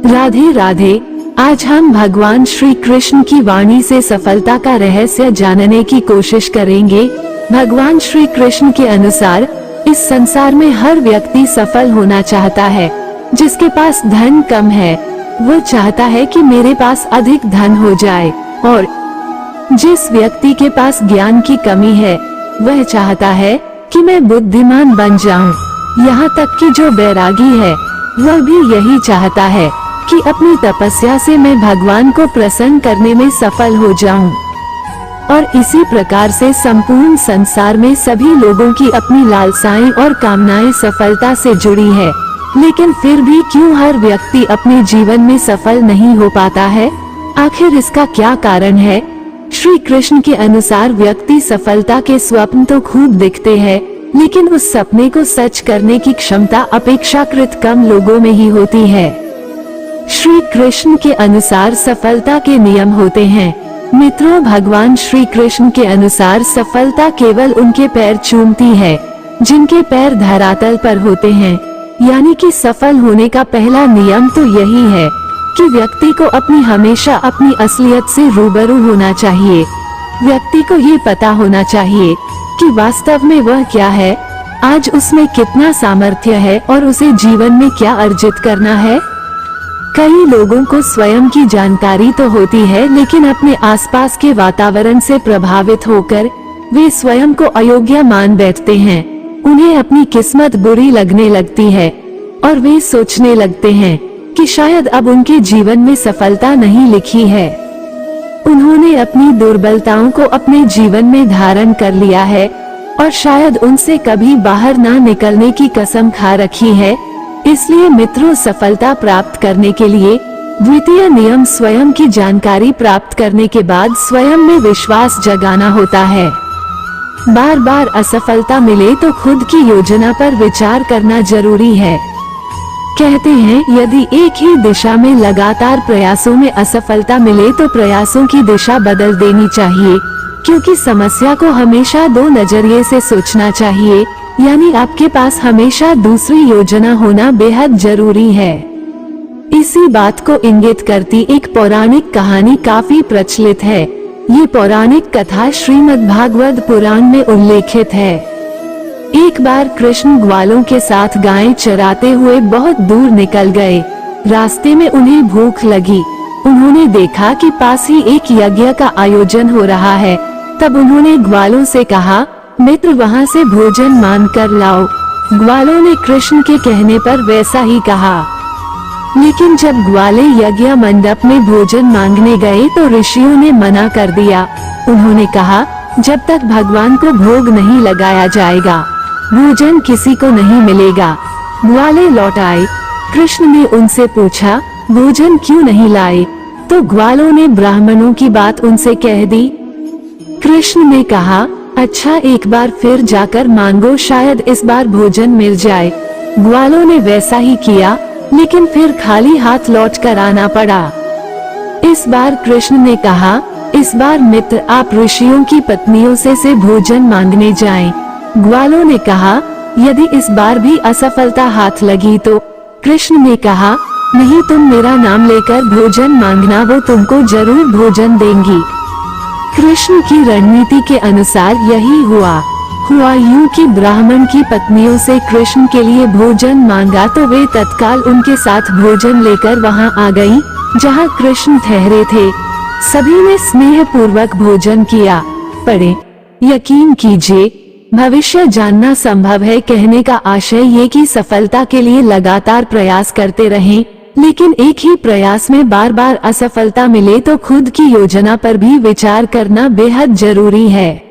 राधे राधे। आज हम भगवान श्री कृष्ण की वाणी से सफलता का रहस्य जानने की कोशिश करेंगे। भगवान श्री कृष्ण के अनुसार इस संसार में हर व्यक्ति सफल होना चाहता है। जिसके पास धन कम है वो चाहता है कि मेरे पास अधिक धन हो जाए, और जिस व्यक्ति के पास ज्ञान की कमी है वह चाहता है कि मैं बुद्धिमान बन जाऊं। यहाँ तक कि जो बैरागी है वह भी यही चाहता है कि अपनी तपस्या से मैं भगवान को प्रसन्न करने में सफल हो जाऊं। और इसी प्रकार से संपूर्ण संसार में सभी लोगों की अपनी लालसाएं और कामनाएं सफलता से जुड़ी है। लेकिन फिर भी क्यों हर व्यक्ति अपने जीवन में सफल नहीं हो पाता है? आखिर इसका क्या कारण है? श्री कृष्ण के अनुसार व्यक्ति सफलता के स्वप्न तो खूब दिखते हैं, लेकिन उस सपने को सच करने की क्षमता अपेक्षाकृत कम लोगों में ही होती है। श्री कृष्ण के अनुसार सफलता के नियम होते हैं। मित्रों, भगवान श्री कृष्ण के अनुसार सफलता केवल उनके पैर चूमती है जिनके पैर धरातल पर होते हैं। यानी कि सफल होने का पहला नियम तो यही है कि व्यक्ति को हमेशा अपनी असलियत से रूबरू होना चाहिए। व्यक्ति को ये पता होना चाहिए कि वास्तव में वह क्या है, आज उसमें कितना सामर्थ्य है और उसे जीवन में क्या अर्जित करना है। कई लोगों को स्वयं की जानकारी तो होती है, लेकिन अपने आसपास के वातावरण से प्रभावित होकर वे स्वयं को अयोग्य मान बैठते हैं। उन्हें अपनी किस्मत बुरी लगने लगती है और वे सोचने लगते हैं कि शायद अब उनके जीवन में सफलता नहीं लिखी है। उन्होंने अपनी दुर्बलताओं को अपने जीवन में धारण कर लिया है और शायद उनसे कभी बाहर ना निकलने की कसम खा रखी है। इसलिए मित्रों, सफलता प्राप्त करने के लिए द्वितीय नियम स्वयं की जानकारी प्राप्त करने के बाद स्वयं में विश्वास जगाना होता है। बार बार असफलता मिले तो खुद की योजना पर विचार करना जरूरी है। कहते हैं, यदि एक ही दिशा में लगातार प्रयासों में असफलता मिले तो प्रयासों की दिशा बदल देनी चाहिए, क्योंकि समस्या को हमेशा दो नजरिए से सोचना चाहिए। यानी आपके पास हमेशा दूसरी योजना होना बेहद जरूरी है। इसी बात को इंगित करती एक पौराणिक कहानी काफी प्रचलित है। ये पौराणिक कथा श्रीमद् भागवत पुराण में उल्लेखित है। एक बार कृष्ण ग्वालों के साथ गायें चराते हुए बहुत दूर निकल गए। रास्ते में उन्हें भूख लगी। उन्होंने देखा कि पास ही एक यज्ञ का आयोजन हो रहा है। तब उन्होंने ग्वालों से कहा, मित्र, वहाँ से भोजन मांग कर लाओ। ग्वालों ने कृष्ण के कहने पर वैसा ही कहा। लेकिन जब ग्वाले यज्ञ मंडप में भोजन मांगने गए तो ऋषियों ने मना कर दिया। उन्होंने कहा, जब तक भगवान को भोग नहीं लगाया जाएगा भोजन किसी को नहीं मिलेगा। ग्वाले लौट आए। कृष्ण ने उनसे पूछा, भोजन क्यों नहीं लाए? तो ग्वालों ने ब्राह्मणों की बात उनसे कह दी। कृष्ण ने कहा, अच्छा, एक बार फिर जाकर मांगो, शायद इस बार भोजन मिल जाए। ग्वालों ने वैसा ही किया, लेकिन फिर खाली हाथ लौट कर आना पड़ा। इस बार कृष्ण ने कहा, इस बार मित्र, आप ऋषियों की पत्नियों से भोजन मांगने जाएं। ग्वालों ने कहा, यदि इस बार भी असफलता हाथ लगी तो? कृष्ण ने कहा, नहीं, तुम मेरा नाम लेकर भोजन मांगना, वो तुमको जरूर भोजन देंगी। कृष्ण की रणनीति के अनुसार यही हुआ यूं कि ब्राह्मण की पत्नियों से कृष्ण के लिए भोजन मांगा तो वे तत्काल उनके साथ भोजन लेकर वहां आ गईं, जहां कृष्ण ठहरे थे। सभी ने स्नेह पूर्वक भोजन किया। पढ़े, यकीन कीजिए, भविष्य जानना संभव है। कहने का आशय ये कि सफलता के लिए लगातार प्रयास करते रहें, लेकिन एक ही प्रयास में बार बार असफलता मिले तो खुद की योजना पर भी विचार करना बेहद जरूरी है।